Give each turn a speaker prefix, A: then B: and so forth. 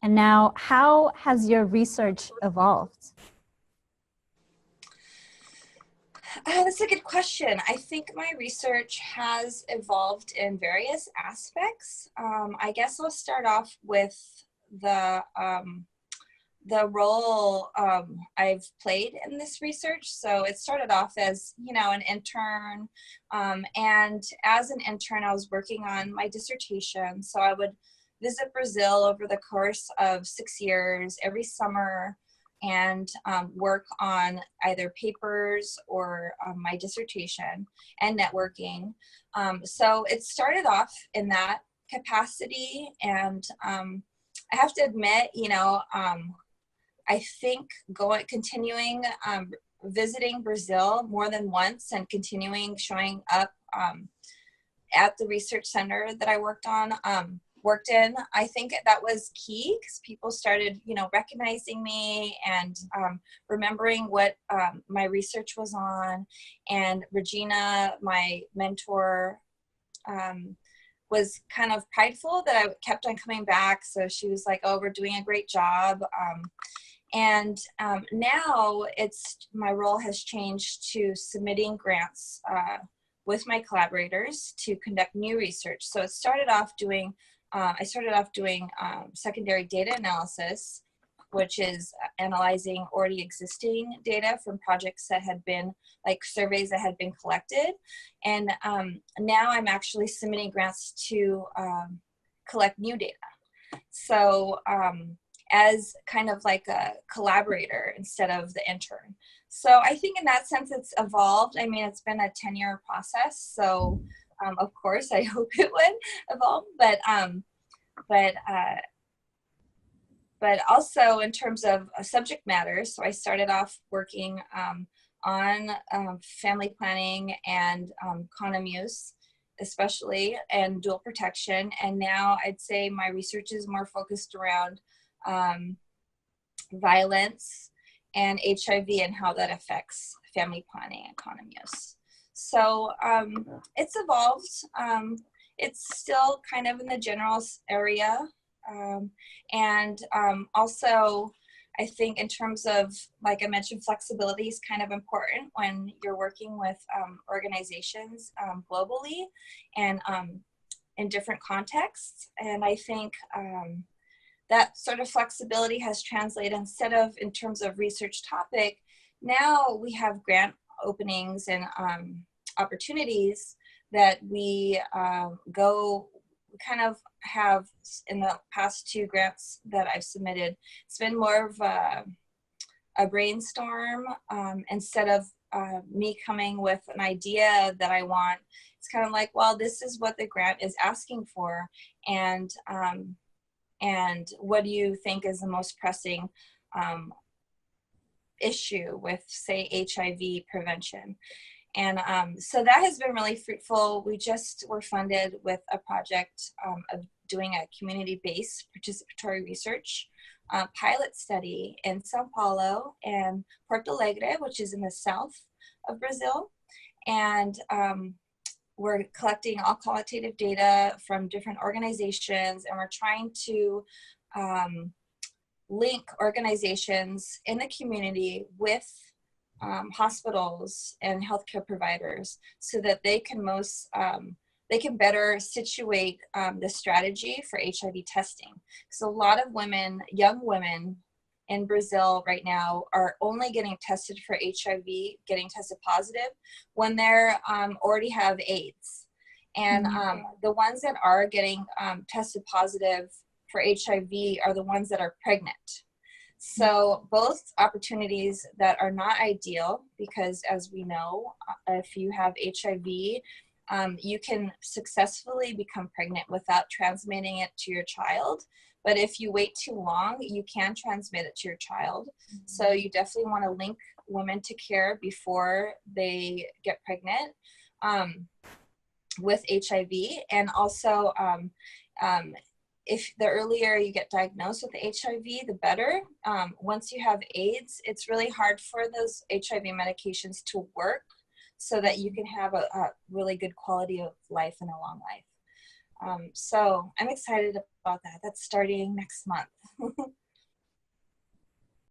A: And now, how has your research evolved?
B: That's a good question. I think my research has evolved in various aspects. I guess I'll start off with the um, the role I've played in this research. So it started off as, an intern. And as an intern, I was working on my dissertation. So I would visit Brazil over the course of 6 years every summer and work on either papers or my dissertation and networking. So it started off in that capacity. And I have to admit, I think continuing visiting Brazil more than once and continuing showing up at the research center that I worked in, I think that was key because people started, recognizing me and remembering what my research was on. And Regina, my mentor, was kind of prideful that I kept on coming back. So she was like, "Oh, we're doing a great job." And now my role has changed to submitting grants with my collaborators to conduct new research. So I started off doing secondary data analysis, which is analyzing already existing data from projects that had been, like surveys that had been collected. And now I'm actually submitting grants to collect new data. So as kind of like a collaborator instead of the intern. So I think in that sense it's evolved. I mean, it's been a 10-year process. So of course I hope it would evolve, but also in terms of subject matter. So I started off working on family planning and condom use, especially, and dual protection. And now I'd say my research is more focused around violence and HIV and how that affects family planning and condom use. So it's evolved. It's still kind of in the general area. And also, I think in terms of, like I mentioned, flexibility is kind of important when you're working with organizations globally and in different contexts. And I think that sort of flexibility has translated, instead of in terms of research topic, now we have grant openings and opportunities that we kind of have. In the past 2 grants that I've submitted, it's been more of a brainstorm instead of me coming with an idea that I want. It's kind of like, well, this is what the grant is asking for, and what do you think is the most pressing issue with, say, HIV prevention? And so that has been really fruitful. We just were funded with a project of doing a community-based participatory research pilot study in Sao Paulo and Porto Alegre, which is in the south of Brazil. And we're collecting all qualitative data from different organizations, and we're trying to link organizations in the community with hospitals and healthcare providers so that they can better situate the strategy for HIV testing. So a lot of women, young women in Brazil right now, are only getting tested for HIV, getting tested positive when they're already have AIDS. And the ones that are getting tested positive for HIV are the ones that are pregnant. So both opportunities that are not ideal, because as we know, if you have HIV, you can successfully become pregnant without transmitting it to your child. But if you wait too long, you can transmit it to your child. So you definitely want to link women to care before they get pregnant with HIV. And also, if the earlier you get diagnosed with HIV, the better. Once you have AIDS, it's really hard for those HIV medications to work so that you can have a really good quality of life and a long life. So I'm excited about that. That's starting next month.